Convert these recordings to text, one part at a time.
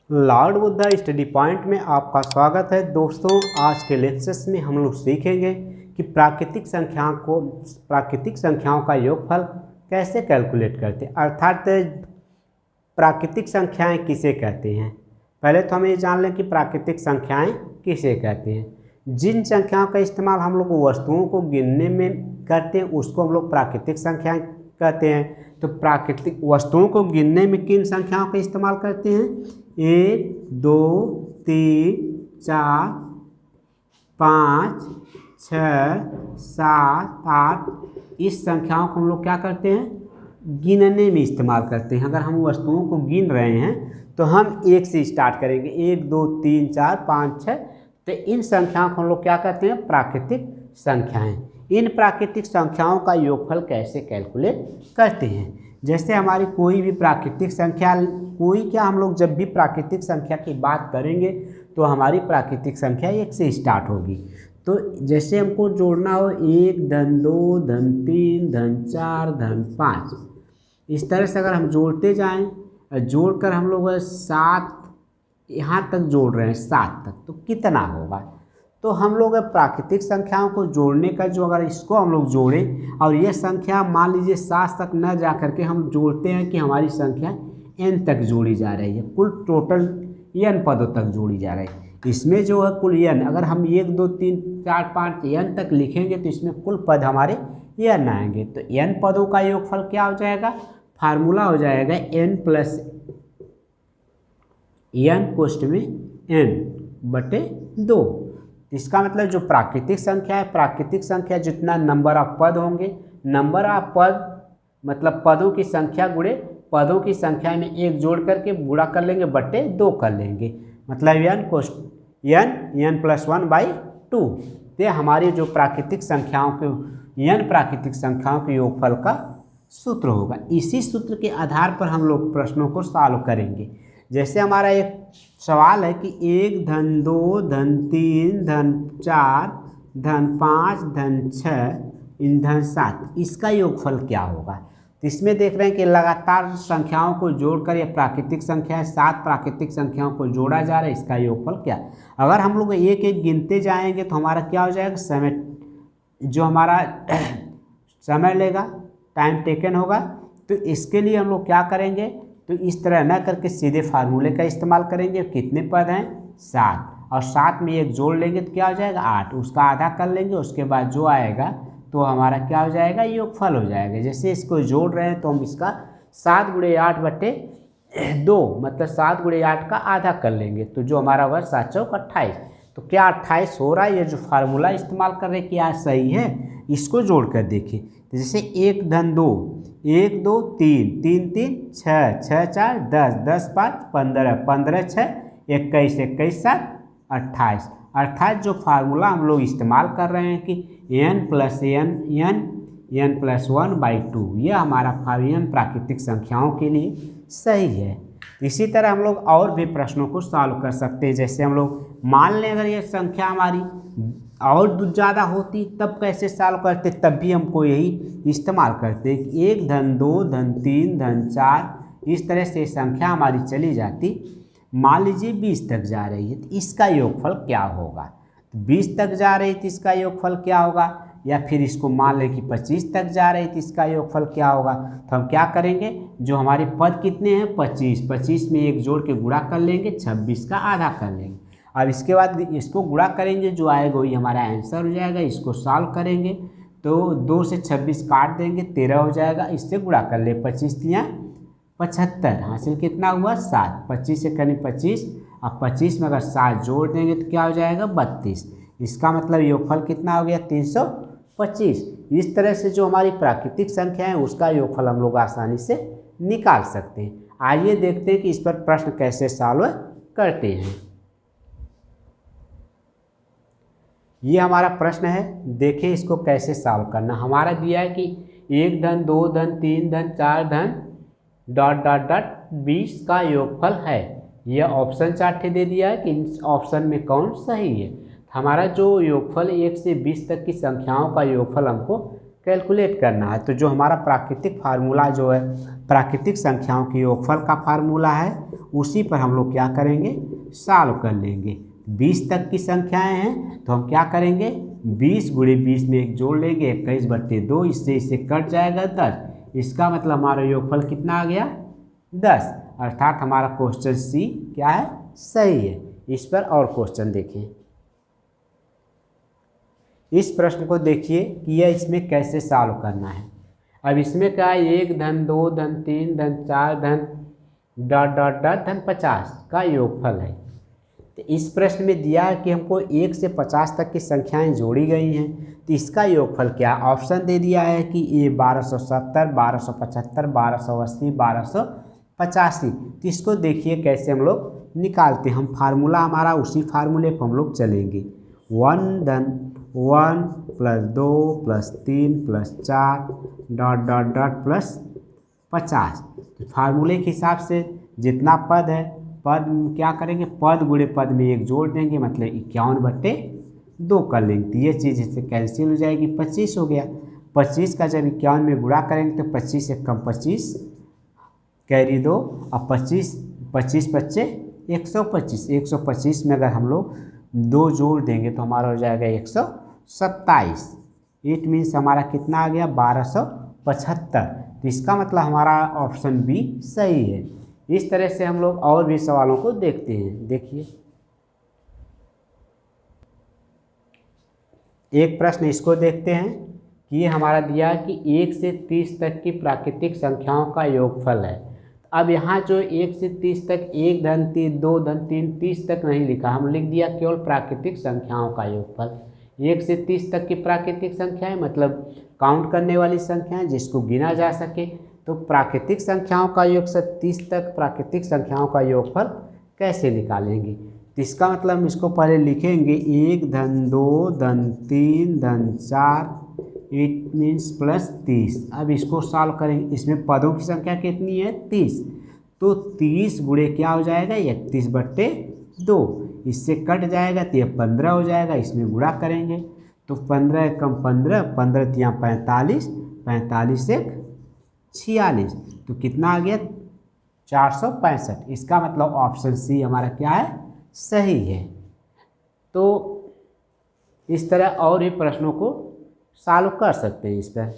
Lord Buddha study point में आपका स्वागत है। दोस्तों, आज के लेक्चर्स में हम लोग सीखेंगे कि प्राकृतिक संख्याओं का योगफल कैसे कैलकुलेट करते हैं, अर्थात प्राकृतिक संख्याएं किसे कहते हैं। पहले तो हम ये जान लें कि प्राकृतिक संख्याएं किसे कहते हैं। जिन संख्याओं का इस्तेमाल हम लोग वस्तुओं को गिनने में करते हैं उसको हम लोग प्राकृतिक संख्याएं कहते हैं। तो प्राकृतिक वस्तुओं को गिनने में किन संख्याओं का इस्तेमाल करते हैं? 1, 2, 3, 4, 5, 6, 7, 8 इस संख्याओं को हम लोग क्या करते हैं? गिनने में इस्तेमाल करते हैं। अगर हम वस्तुओं को गिन रहे हैं तो हम 1 से स्टार्ट करेंगे, 1, 2, 3, 4, 5, 6। तो इन संख्याओं को हम लोग क्या कहते हैं? प्राकृतिक संख्याएं। इन प्राकृतिक संख्याओं का योगफल कैसे कैलकुलेट करते हैं? जैसे हमारी कोई भी प्राकृतिक संख्या, हम लोग जब भी प्राकृतिक संख्या की बात करेंगे तो हमारी प्राकृतिक संख्या 1 से स्टार्ट होगी। तो जैसे हमको जोड़ना हो 1, धन 2, धन 3, धन 4, धन 5, इस तरह से अगर हम जोड़ते जाएं, जोड़कर हम लोग 7 यहाँ तक जोड़ रहे हैं, 7 तक, तो कितना होगा? तो हम लोग प्राकृतिक संख्याओं को जोड़ने का अगर इसको हम लोग जोड़ें और ये संख्या मान लीजिए 7 तक न जा करके हम जोड़ते हैं कि हमारी संख्या n तक जोड़ी जा रही है, कुल टोटल n पदों तक जोड़ी जा रही है। इसमें जो है कुल n, अगर हम 1, 2, 3, 4, 5 n तक लिखेंगे तो इसमें कुल पद हमारे n आएंगे। तो n पदों का योगफल क्या हो जाएगा? फार्मूला हो जाएगा n प्लस n कोष्ठ में n/2। इसका मतलब जो प्राकृतिक संख्या है, प्राकृतिक संख्या जितना नंबर ऑफ पद होंगे, नंबर ऑफ पद मतलब पदों की संख्या गुणे पदों की संख्या में 1 जोड़ करके गुणा कर लेंगे, बटे 2 कर लेंगे, मतलब n प्लस 1/2। ये हमारी जो प्राकृतिक संख्याओं के n प्राकृतिक संख्याओं के योगफल का सूत्र होगा। इसी सूत्र के आधार पर हम लोग प्रश्नों को सॉल्व करेंगे। जैसे हमारा एक सवाल है कि 1, धन 2, धन 3, धन 4, धन 5, धन 6, धन 7, इसका योगफल क्या होगा? तो इसमें देख रहे हैं कि लगातार संख्याओं को जोड़कर, यह प्राकृतिक संख्या है, 7 प्राकृतिक संख्याओं को जोड़ा जा रहा है, इसका योगफल क्या? अगर हम लोग एक एक गिनते जाएंगे तो हमारा क्या हो जाएगा? समय जो हमारा समय लेगा, टाइम टेकन होगा। तो इसके लिए हम लोग क्या करेंगे? तो इस तरह न करके सीधे फार्मूले का इस्तेमाल करेंगे। कितने पद हैं? 7, और 7 में 1 जोड़ लेंगे तो क्या हो जाएगा? 8, उसका आधा कर लेंगे, उसके बाद जो आएगा तो हमारा क्या हो जाएगा? योगफल हो जाएगा। जैसे इसको जोड़ रहे हैं तो हम इसका 7 × 8/2 मतलब 7 × 8 का आधा कर लेंगे, तो जो हमारा होगा 7 चौक 28। तो क्या 28 हो रहा है? ये जो फार्मूला इस्तेमाल कर रहे हैं क्या सही है? इसको जोड़ कर देखिए। तो जैसे 1, धन 2, 1, 2, 3, 3, 3, 6, 6, 4, 10, 10, 5, 15, 15, 6, 21, 21, 7, 28। अर्थात जो फार्मूला हम लोग इस्तेमाल कर रहे हैं कि n प्लस n प्लस 1/2, यह हमारा n प्राकृतिक संख्याओं के लिए सही है। इसी तरह हम लोग और भी प्रश्नों को सॉल्व कर सकते हैं। जैसे हम लोग मान लें अगर ये संख्या हमारी और ज़्यादा होती तब कैसे सॉल्व करते? तब भी हमको यही इस्तेमाल करते हैं कि 1, धन 2, धन 3, धन 4, इस तरह से संख्या हमारी चली जाती। मान लीजिए 20 तक जा रही है तो इसका योगफल क्या होगा? तो 20 तक जा रही है तो इसका योगफल क्या होगा? या फिर इसको मान लें कि 25 तक जा रही है तो इसका योगफल क्या होगा? तो हम क्या करेंगे? जो हमारे पद कितने हैं? 25 में 1 जोड़ के गुणा कर लेंगे, 26 का आधा कर लेंगे। अब इसके बाद इसको गुणा करेंगे, जो आएगा वही हमारा आंसर हो जाएगा। इसको सॉल्व करेंगे तो 2 से 26 काट देंगे, 13 हो जाएगा। इससे गुणा कर ले, 25 × 75, हासिल कितना हुआ? 7। 25 से करीब 25, अब 25 में अगर 7 जोड़ देंगे तो क्या हो जाएगा? 32। इसका मतलब योगफल कितना हो गया? 325। इस तरह से जो हमारी प्राकृतिक संख्या है उसका योगफल हम लोग आसानी से निकाल सकते हैं। आइए देखते हैं कि इस पर प्रश्न कैसे सॉल्व करते हैं। ये हमारा प्रश्न है, देखिए इसको कैसे सॉल्व करना। हमारा दिया है कि 1, धन 2, धन 3, धन 4, धन ... 20 का योगफल है। यह ऑप्शन चार्ट दे दिया है कि इस ऑप्शन में कौन सही है। हमारा जो योगफल 1 से 20 तक की संख्याओं का योगफल हमको कैलकुलेट करना है। तो जो हमारा प्राकृतिक फार्मूला जो है, प्राकृतिक संख्याओं के योगफल का फार्मूला है, उसी पर हम लोग क्या करेंगे, सॉल्व कर लेंगे। 20 तक की संख्याएं हैं तो हम क्या करेंगे, 20 गुणे 20 में एक जोड़ लेंगे, 21/2, इससे इसे कट जाएगा 10। इसका मतलब हमारा योगफल कितना आ गया, 10। अर्थात हमारा क्वेश्चन सी क्या है, सही है। इस पर और क्वेश्चन देखें। इस प्रश्न को देखिए कि यह इसमें कैसे सॉल्व करना है। अब इसमें क्या है, 1 धन 2 धन 3 धन 4 धन डॉट डॉट डॉट धन 50 का योगफल है। तो इस प्रश्न में दिया है कि हमको 1 से 50 तक की संख्याएं जोड़ी गई हैं, तो इसका योगफल क्या, ऑप्शन दे दिया है कि ये 1270, 1275, 1280, 1285। तो इसको देखिए कैसे हम लोग निकालते हैं। हम फार्मूला हमारा उसी फार्मूले पर हम लोग चलेंगे। 1 धन 1 plus 2 plus 3 plus 4 dot dot dot plus 50। फार्मूले के हिसाब से जितना पद है, पद क्या करेंगे, पद गुणे पद में एक जोड़ देंगे, मतलब 51/2 कर लेंगे। तो ये चीज़ इससे कैंसिल हो जाएगी, 25 हो गया। 25 का जब 51 में गुणा करेंगे तो 25 एक कम 25 कैरी 2, अब 25 25 बच्चे 125। 125 में अगर हम लोग 2 जोड़ देंगे तो हमारा हो जाएगा 127। इट मीन्स हमारा कितना आ गया, 1275। तो इसका मतलब हमारा ऑप्शन बी सही है। इस तरह से हम लोग और भी सवालों को देखते हैं। देखिए एक प्रश्न इसको देखते हैं कि ये हमारा दिया है कि 1 से 30 तक की प्राकृतिक संख्याओं का योगफल है। अब यहाँ जो 1 से 30 तक 1 धन 3 2 धन 3 30 तक नहीं लिखा, हम लिख दिया केवल प्राकृतिक संख्याओं का योगफल। 1 से 30 तक की प्राकृतिक संख्याएं मतलब काउंट करने वाली संख्याएं जिसको गिना जा सके। तो प्राकृतिक संख्याओं का योग से 30 तक प्राकृतिक संख्याओं का योगफल कैसे निकालेंगे, तो इसका मतलब हम इसको पहले लिखेंगे 1 धन 2 धन 3 धन 4 इट मीन्स प्लस 30। अब इसको सॉल्व करेंगे। इसमें पदों की संख्या कितनी है, 30। तो 30 गुणे क्या हो जाएगा, 31/2। इससे कट जाएगा तो यह 15 हो जाएगा। इसमें गुणा करेंगे तो 15 कम 15, 15 तिया 45, 45 से 46, तो कितना आ गया, 465। इसका मतलब ऑप्शन सी हमारा क्या है, सही है। तो इस तरह और भी प्रश्नों को सॉल्व कर सकते हैं इस पर।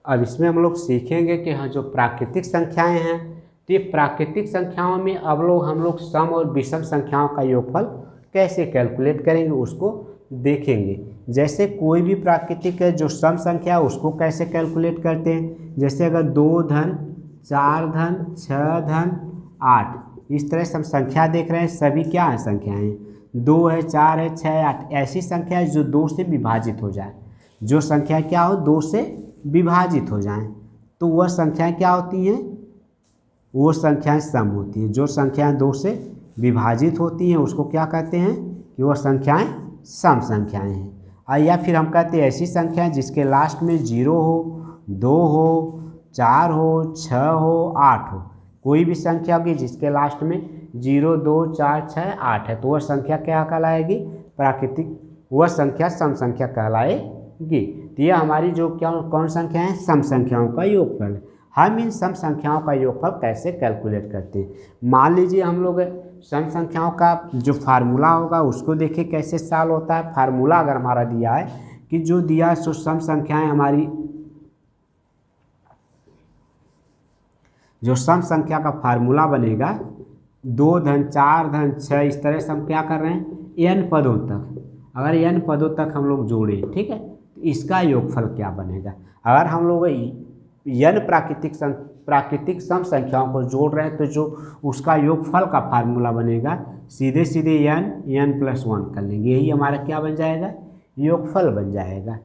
अब इसमें हम लोग सीखेंगे कि हाँ जो प्राकृतिक संख्याएं हैं, तो ये प्राकृतिक संख्याओं में अब हम लोग सम और विषम संख्याओं का योगफल कैसे कैलकुलेट करेंगे उसको देखेंगे। जैसे कोई भी प्राकृतिक है जो सम संख्या है उसको कैसे कैलकुलेट करते हैं। जैसे अगर 2 धन 4 धन 6 धन 8, इस तरह से हम संख्या देख रहे हैं, सभी क्या है संख्याएं, 2 है 4 है 6 है 8, ऐसी संख्या जो 2 से विभाजित हो जाए। जो संख्या क्या हो, 2 से विभाजित हो जाएं, तो वह संख्याएं क्या होती हैं, वो संख्याएं सम होती हैं। जो संख्याएं 2 से विभाजित होती हैं उसको क्या कहते हैं कि वह संख्याएं सम संख्याएं हैं। या फिर हम कहते हैं ऐसी संख्याएं जिसके लास्ट में 0 हो, 2 हो, 4 हो, 6 हो, 8 हो। कोई भी संख्या होगी जिसके लास्ट में 0 2 4 6 8 है तो वह संख्या क्या कहलाएगी, प्राकृतिक, वह संख्या सम संख्या कहलाएगी। तो यह हमारी जो क्या कौन संख्या है, सम संख्याओं का योगफल है। हम इन सम संख्याओं का योगफल कैसे कैलकुलेट करते हैं। मान लीजिए हम लोग सम संख्याओं का जो फार्मूला होगा उसको देखें कैसे सॉल्व होता है। फार्मूला अगर हमारा दिया है कि जो दिया है सो सम संख्याएं हमारी, जो सम संख्या का फार्मूला बनेगा 2 धन 4 धन 6, इस तरह से हम क्या कर रहे हैं n पदों तक, अगर n पदों तक हम लोग जोड़ें, ठीक है, तो इसका योगफल क्या बनेगा। अगर हम लोग n प्राकृतिक सम संख्याओं को जोड़ रहे हैं तो जो उसका योगफल का फार्मूला बनेगा सीधे सीधे n+1 कर लेंगे, यही हमारा क्या बन जाएगा, योगफल बन जाएगा,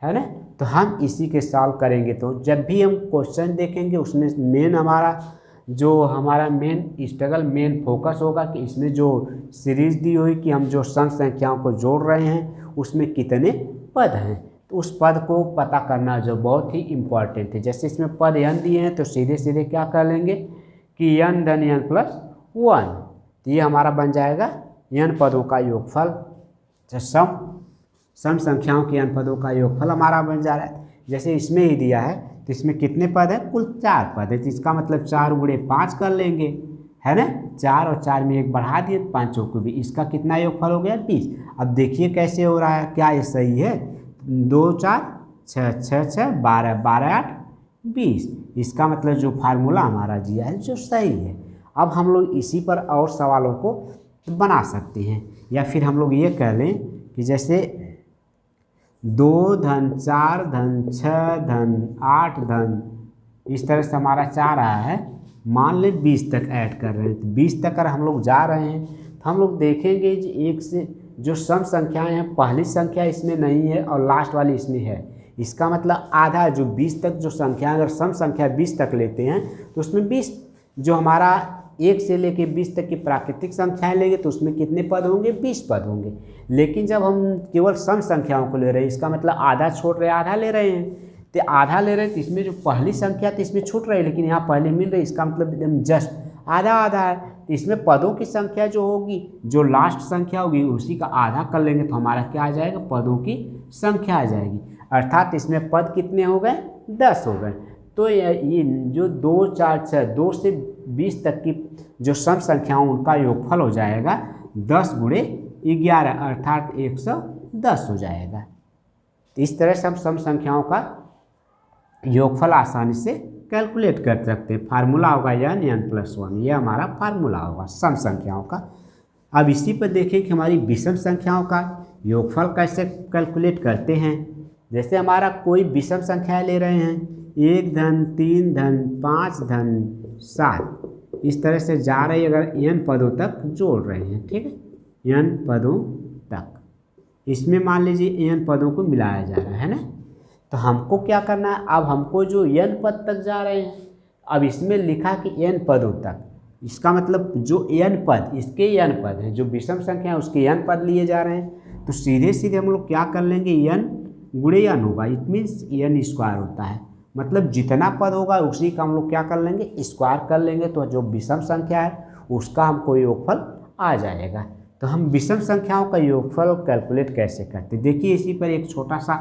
है ना। तो हम इसी के सॉल्व करेंगे। तो जब भी हम क्वेश्चन देखेंगे उसमें मेन हमारा मेन स्ट्रगल, मेन फोकस होगा कि इसमें जो सीरीज दी हुई कि हम जो सम संख्याओं को जोड़ रहे हैं उसमें कितने पद हैं, तो उस पद को पता करना जो बहुत ही इम्पॉर्टेंट है। जैसे इसमें पद n दिए हैं तो सीधे सीधे क्या कर लेंगे कि n धन n+1, तो ये हमारा बन जाएगा n पदों का योगफल। सम संख्याओं के n पदों का योगफल हमारा बन जा रहा है। जैसे इसमें ही दिया है तो इसमें कितने पद हैं? कुल 4 पद है। तो इसका मतलब 4 गुणे 5 कर लेंगे, है ना। 4 और 4 में 1 बढ़ा दिए, 5 को भी। इसका कितना योगफल हो गया? 20। अब देखिए कैसे हो रहा है, क्या ये सही है? 2 4 6 6 6 12 12 8 20। इसका मतलब जो फार्मूला हमारा दिया है जो सही है। अब हम लोग इसी पर और सवालों को बना सकते हैं, या फिर हम लोग ये कह लें कि जैसे 2 धन 4 धन 6 धन 8 धन, इस तरह से हमारा 4 आया है। मान लें 20 तक ऐड कर रहे हैं, तो 20 तक अगर हम लोग जा रहे हैं तो हम लोग देखेंगे कि एक से जो सम संख्याएं हैं, पहली संख्या इसमें नहीं है और लास्ट वाली इसमें है। इसका मतलब आधा, जो 20 तक जो संख्या, अगर सम संख्या 20 तक लेते हैं तो उसमें 20, जो हमारा 1 से लेके 20 तक की प्राकृतिक संख्याएं लेंगे तो उसमें कितने पद होंगे? 20 पद होंगे। लेकिन जब हम केवल सम संख्याओं को ले रहे हैं, इसका मतलब आधा छोड़ रहे हैं, आधा ले रहे हैं। तो आधा ले रहे हैं तो इसमें जो पहली संख्या तो इसमें छूट रही है, लेकिन यहाँ पहले मिल रही है। इसका मतलब एकदम जस्ट आधा आधा है। तो इसमें पदों की संख्या जो होगी, जो लास्ट संख्या होगी, उसी का आधा कर लेंगे तो हमारा क्या आ जाएगा? पदों की संख्या आ जाएगी। अर्थात इसमें पद कितने हो गए? 10 हो गए। तो ये जो 2 4 6 2 से 20 तक की जो सम संख्याओं, उनका योगफल हो जाएगा 10 गुणे 11, अर्थात 110 हो जाएगा। तो इस तरह से हम सम संख्याओं का योगफल आसानी से कैलकुलेट कर सकते हैं। फार्मूला होगा n+1, ये हमारा फार्मूला होगा सम संख्याओं का। अब इसी पर देखें कि हमारी विषम संख्याओं का योगफल कैसे कैलकुलेट करते हैं। जैसे हमारा कोई विषम संख्या ले रहे हैं, 1 धन 3 धन 5 धन 7, इस तरह से जा रही, अगर n पदों तक जोड़ रहे हैं, ठीक है, n पदों तक, इसमें मान लीजिए n पदों को मिलाया जा रहा है ना। तो हमको क्या करना है? अब हमको जो n पद तक जा रहे हैं, अब इसमें लिखा कि n पदों तक, इसका मतलब जो n पद, इसके n पद हैं, जो विषम संख्या है उसके n पद लिए जा रहे हैं। तो सीधे सीधे हम लोग क्या कर लेंगे? n गुणे n होगा, इट मीन्स n स्क्वायर होता है। मतलब जितना पद होगा उसी का हम लोग क्या कर लेंगे? स्क्वायर कर लेंगे। तो जो विषम संख्या है उसका हमको योगफल आ जाएगा। तो हम विषम संख्याओं का योगफल कैलकुलेट कैसे करते हैं? देखिए इसी पर एक छोटा सा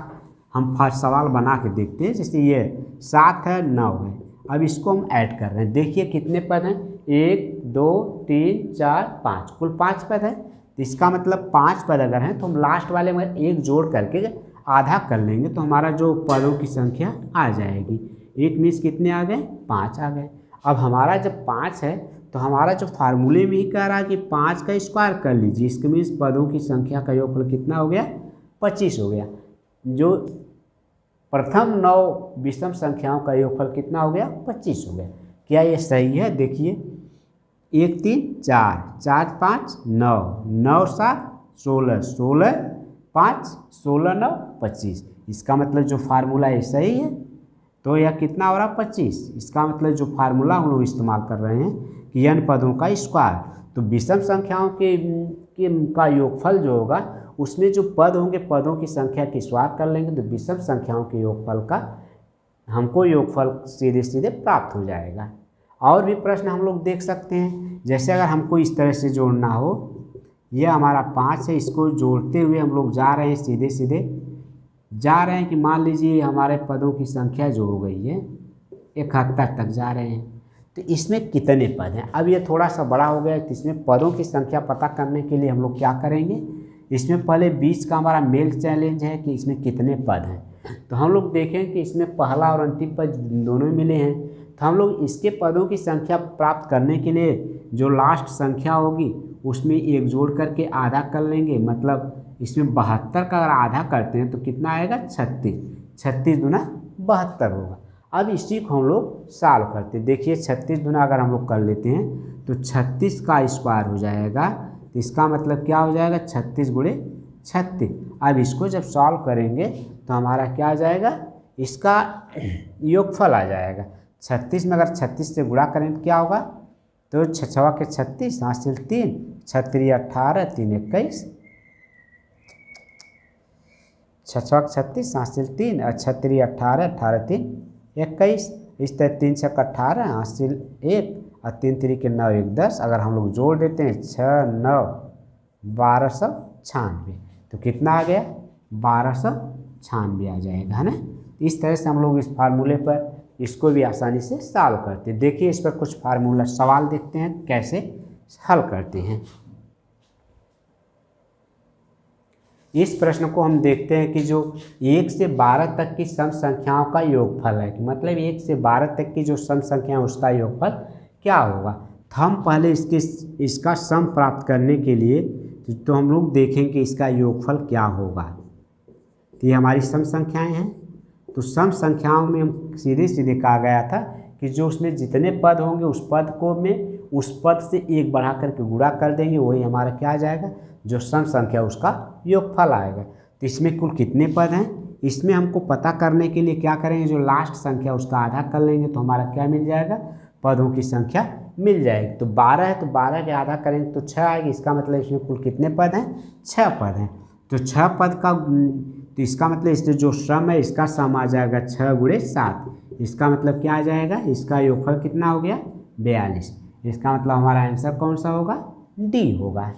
हम सवाल बना के देखते हैं। जैसे ये 7 है 9 है, अब इसको हम ऐड कर रहे हैं। देखिए कितने पद हैं? 1 2 3 4 5, कुल 5 पद है। तो इसका मतलब 5 पद अगर हैं तो हम लास्ट वाले में 1 जोड़ करके आधा कर लेंगे तो हमारा जो पदों की संख्या आ जाएगी। इट मीन्स कितने आ गए? 5 आ गए। अब हमारा जब 5 है तो हमारा जो फार्मूले में ही कह रहा है कि 5 का स्क्वायर कर लीजिए, इसके मीन्स पदों की संख्या का योगफल कितना हो गया? 25 हो गया। जो प्रथम 9 विषम संख्याओं का योगफल कितना हो गया? 25 हो गया। क्या ये सही है? देखिए 1 3 4 4 5 9 9 7 16 16 5 16 9 25। इसका मतलब जो फार्मूला है सही है। तो यह कितना हो रहा? 25। इसका मतलब जो फार्मूला हम लोग इस्तेमाल कर रहे हैं कि n पदों का स्क्वायर, तो विषम संख्याओं का योगफल जो होगा उसमें जो पद होंगे, पदों की संख्या की स्क्वायर कर लेंगे तो विषम संख्याओं के योगफल का हमको योगफल सीधे सीधे प्राप्त हो जाएगा। और भी प्रश्न हम लोग देख सकते हैं। जैसे अगर हमको इस तरह से जोड़ना हो, यह हमारा 5 है, इसको जोड़ते हुए हम लोग जा रहे हैं, सीधे सीधे जा रहे हैं कि मान लीजिए हमारे पदों की संख्या जो हो गई है 71 तक जा रहे हैं। तो इसमें कितने पद हैं? अब ये थोड़ा सा बड़ा हो गया है, तो इसमें पदों की संख्या पता करने के लिए हम लोग क्या करेंगे? इसमें पहले बीच का हमारा मेल चैलेंज है कि इसमें कितने पद हैं। तो हम लोग देखें कि इसमें पहला और अंतिम पद दोनों मिले हैं। तो हम लोग इसके पदों की संख्या प्राप्त करने के लिए जो लास्ट संख्या होगी उसमें 1 जोड़ करके आधा कर लेंगे। मतलब इसमें 72 का अगर आधा करते हैं तो कितना आएगा? 36। 36 दूना 72 होगा। अब इसी को हम लोग सॉल्व करते हैं। देखिए 36 दूना अगर हम लोग कर लेते हैं तो 36 का स्क्वायर हो जाएगा। तो इसका मतलब क्या हो जाएगा? 36 गुणे 36। अब इसको जब सॉल्व करेंगे तो हमारा क्या आ जाएगा? इसका योगफल आ जाएगा। 36 में अगर 36 से गुणा करें तो क्या होगा? तो 6 के 36, हासिल 3, 6 3 18, 3 21, 6 36, हासिल 3 और 6 3 18, 18 3 21। इस तरह 3 6 18, हासिल 1 और 3 3 के 9 1 10। अगर हम लोग जोड़ देते हैं 6 9 1296, तो कितना आ गया? 1296 आ जाएगा, है ना। इस तरह से हम लोग इस फार्मूले पर इसको भी आसानी से सॉल्व करते हैं। देखिए इस पर कुछ फार्मूला सवाल देखते हैं कैसे हल करते हैं। इस प्रश्न को हम देखते हैं कि जो 1 से 12 तक की सम संख्याओं का योगफल है, कि मतलब 1 से 12 तक की जो सम संख्या है उसका योगफल क्या होगा। तो हम पहले इसका सम प्राप्त करने के लिए तो हम लोग देखेंगे इसका योगफल क्या होगा। तो ये हमारी सम संख्याएं हैं, तो सम संख्याओं में हम सीधे सीधे कहा गया था कि जो उसमें जितने पद होंगे उस पद को में उस पद से एक बढ़ा करके गुणा कर देंगे, वही हमारा क्या आ जाएगा, जो सम संख्या उसका योगफल आएगा। तो इसमें कुल कितने पद हैं, इसमें हमको पता करने के लिए क्या करेंगे, जो लास्ट संख्या उसका आधा कर लेंगे तो हमारा क्या मिल जाएगा, पदों की संख्या मिल जाएगी। तो 12 है तो 12 के आधा करेंगे तो 6 आएगी। इसका मतलब इसमें कुल कितने पद हैं, 6 पद हैं। तो 6 पद का तो इसका मतलब इसमें जो सम है इसका सम आ जाएगा 6 × 7। इसका मतलब क्या आ जाएगा, इसका योगफल कितना हो गया, 42। इसका मतलब हमारा आंसर कौन सा होगा, डी होगा।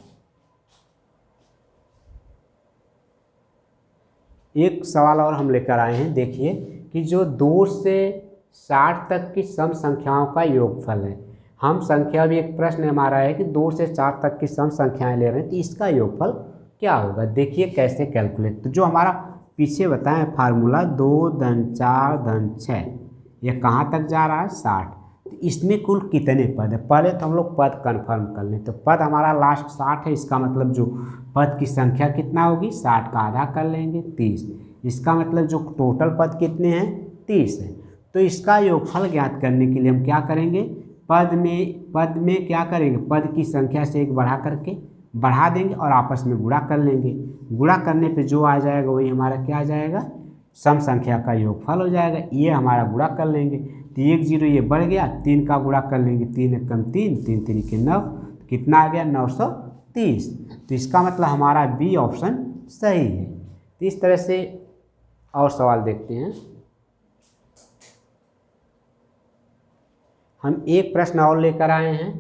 एक सवाल और हम लेकर आए हैं, देखिए कि जो 2 से 60 तक की सम संख्याओं का योगफल है। हम संख्या भी एक प्रश्न हमारा है कि 2 से 4 तक की सम संख्याएं ले रहे हैं, तो इसका योगफल क्या होगा। देखिए कैसे कैलकुलेट, तो जो हमारा पीछे बताएं फार्मूला 2 धन 4 धन 6, ये कहाँ तक जा रहा है, 60। तो इसमें कुल कितने पद है, पहले तो हम लोग पद कन्फर्म कर लें। तो पद हमारा लास्ट 60 है, इसका मतलब जो पद की संख्या कितना होगी, 60 का आधा कर लेंगे 30। इसका मतलब जो टोटल पद कितने हैं, 30 है। तो इसका योगफल ज्ञात करने के लिए हम क्या करेंगे, पद में क्या करेंगे, पद की संख्या से एक बढ़ा देंगे और आपस में गुणा कर लेंगे। गुणा करने पे जो आ जाएगा वही हमारा क्या आ जाएगा, सम संख्या का योगफल हो जाएगा। ये हमारा गुणा कर लेंगे तो 1 0 ये बढ़ गया, 3 का गुणा कर लेंगे, 3 × 3 3 3 9, कितना आ गया, 930। तो इसका मतलब हमारा बी ऑप्शन सही है। तो इस तरह से और सवाल देखते हैं। हम एक प्रश्न और लेकर आए हैं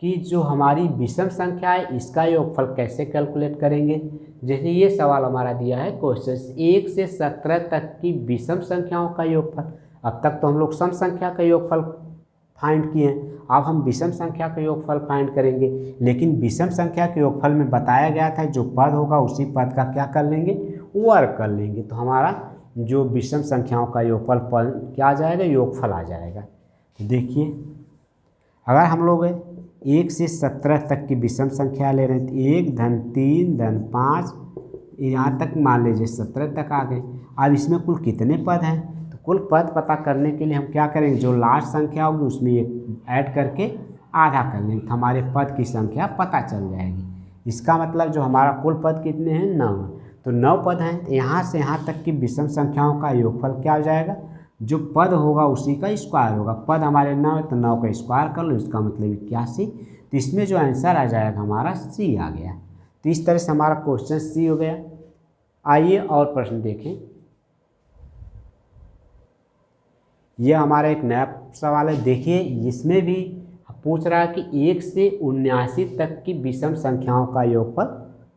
कि जो हमारी विषम संख्या है इसका योगफल कैसे कैलकुलेट करेंगे। जैसे ये सवाल हमारा दिया है क्वेश्चन 1 से 17 तक की विषम संख्याओं का योगफल। अब तक तो हम लोग सम संख्या का योगफल फाइंड किए हैं, अब हम विषम संख्या का योगफल फाइंड करेंगे। लेकिन विषम संख्या के योगफल में बताया गया था जो पद होगा उसी पद का क्या कर लेंगे, वर्ग कर लेंगे। तो हमारा जो विषम संख्याओं का योगफल क्या आ जाएगा, योगफल आ जाएगा। तो देखिए अगर हम लोग 1 से 17 तक की विषम संख्या ले रहे हैं तो 1 धन 3 धन 5 यहाँ तक मान लीजिए 17 तक आ गए। अब इसमें कुल कितने पद हैं, तो कुल पद पता करने के लिए हम क्या करेंगे, जो लास्ट संख्या होगी उसमें एक ऐड करके आधा कर लेंगे तो हमारे पद की संख्या पता चल जाएगी। इसका मतलब जो हमारा कुल पद कितने हैं, 9। तो 9 पद हैं, तो यहाँ से यहाँ तक की विषम संख्याओं का योगफल क्या हो जाएगा, जो पद होगा उसी का स्क्वायर होगा। पद हमारे 9 है तो 9 का स्क्वायर कर लो, इसका मतलब 81। तो इसमें जो आंसर आ जाएगा हमारा सी आ गया। तो इस तरह से हमारा क्वेश्चन सी हो गया। आइए और प्रश्न देखें। यह हमारा एक नया सवाल है। देखिए इसमें भी पूछ रहा है कि 1 से 79 तक की विषम संख्याओं का योगफल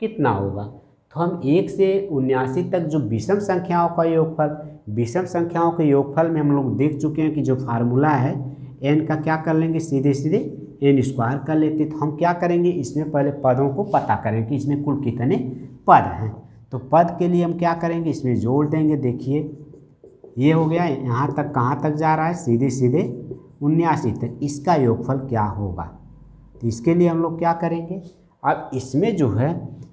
कितना होगा। तो हम 1 से 79 तक जो विषम संख्याओं का योगफल, विषम संख्याओं के योगफल में हम लोग देख चुके हैं कि जो फार्मूला है n का क्या कर लेंगे, सीधे सीधे n स्क्वायर कर लेते। तो हम क्या करेंगे, इसमें पहले पदों को पता करें कि इसमें कुल कितने पद हैं। तो पद के लिए हम क्या करेंगे, इसमें जोड़ देंगे। देखिए ये हो गया, यहाँ तक कहाँ तक जा रहा है, सीधे सीधे 79 तक। इसका योगफल क्या होगा, तो इसके लिए हम लोग क्या करेंगे, अब इसमें जो है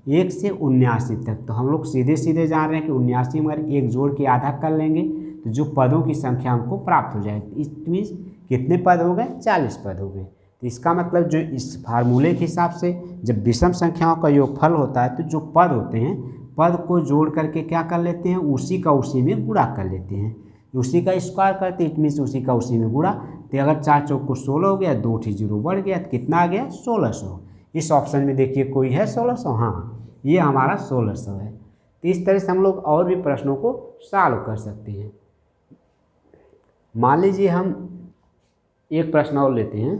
1 से 79 तक, तो हम लोग सीधे सीधे जान रहे हैं कि 79 में एक जोड़ के आधा कर लेंगे तो जो पदों की संख्या हमको प्राप्त हो जाएगी। इस मीन्स कितने पद हो गए, 40 पद हो गए। तो इसका मतलब जो इस फार्मूले के हिसाब से जब विषम संख्याओं का योगफल होता है तो जो पद होते हैं पद को जोड़ करके क्या कर लेते हैं, उसी का उसी में गुणा कर लेते हैं। उसी का स्क्वायर करते इट मीन्स उसी का उसी में गुणा। तो अगर 4 चौक को 16 हो गया, 2 0 बढ़ गया तो कितना आ गया, 1600। इस ऑप्शन में देखिए कोई है 1600, हाँ ये हमारा 1600 है। तो इस तरह से हम लोग और भी प्रश्नों को सॉल्व कर सकते हैं। मान लीजिए हम एक प्रश्न और लेते हैं।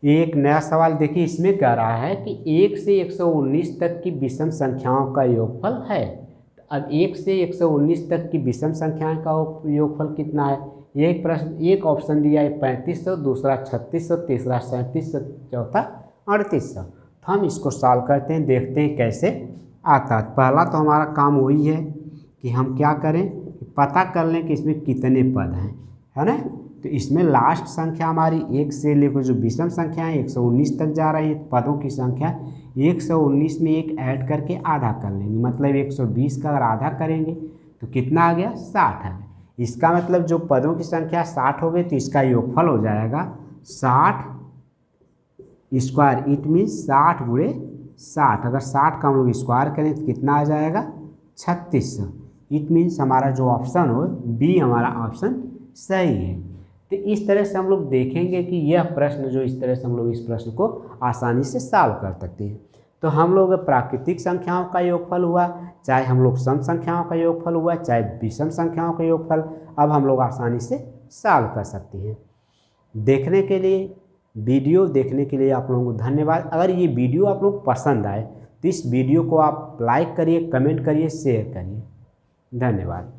एक नया सवाल देखिए, इसमें कह रहा है कि 1 से 119 तक की विषम संख्याओं का योगफल है। अब 1 से 119 तक की विषम संख्याएं का योगफल कितना है? एक प्रश्न, एक ऑप्शन दिया है 3500, दूसरा 3600, तीसरा 3700, चौथा 3800। तो हम इसको सॉल्व करते हैं, देखते हैं कैसे आता है। पहला तो हमारा काम वही है कि हम क्या करें, पता कर लें कि इसमें कितने पद हैं, है ना। तो इसमें लास्ट संख्या हमारी 1 से लेकर जो विषम संख्या है 119 तक जा रही है, पदों की संख्या 119 में एक ऐड करके आधा कर लेंगे, मतलब 120 का अगर आधा करेंगे तो कितना आ गया? 60 आ गया। इसका मतलब जो पदों की संख्या 60 हो गई तो इसका योगफल हो जाएगा 60 स्क्वायर, इट मीन्स 60 गुणे 60। अगर 60 का हम लोग स्क्वायर करें तो कितना आ जाएगा? 3600। इट मीन्स हमारा जो ऑप्शन हो बी हमारा ऑप्शन सही है। तो इस तरह से हम लोग देखेंगे कि यह प्रश्न जो इस तरह से हम लोग इस प्रश्न को आसानी से सॉल्व कर सकते हैं। तो हम लोग प्राकृतिक संख्याओं का योगफल हुआ, चाहे हम लोग सम संख्याओं का योगफल हुआ, चाहे विषम संख्याओं का योगफल, अब हम लोग आसानी से सॉल्व कर सकते हैं। देखने के लिए, वीडियो देखने के लिए आप लोगों को धन्यवाद। अगर ये वीडियो आप लोग पसंद आए तो इस वीडियो को आप लाइक करिए, कमेंट करिए, शेयर करिए। धन्यवाद।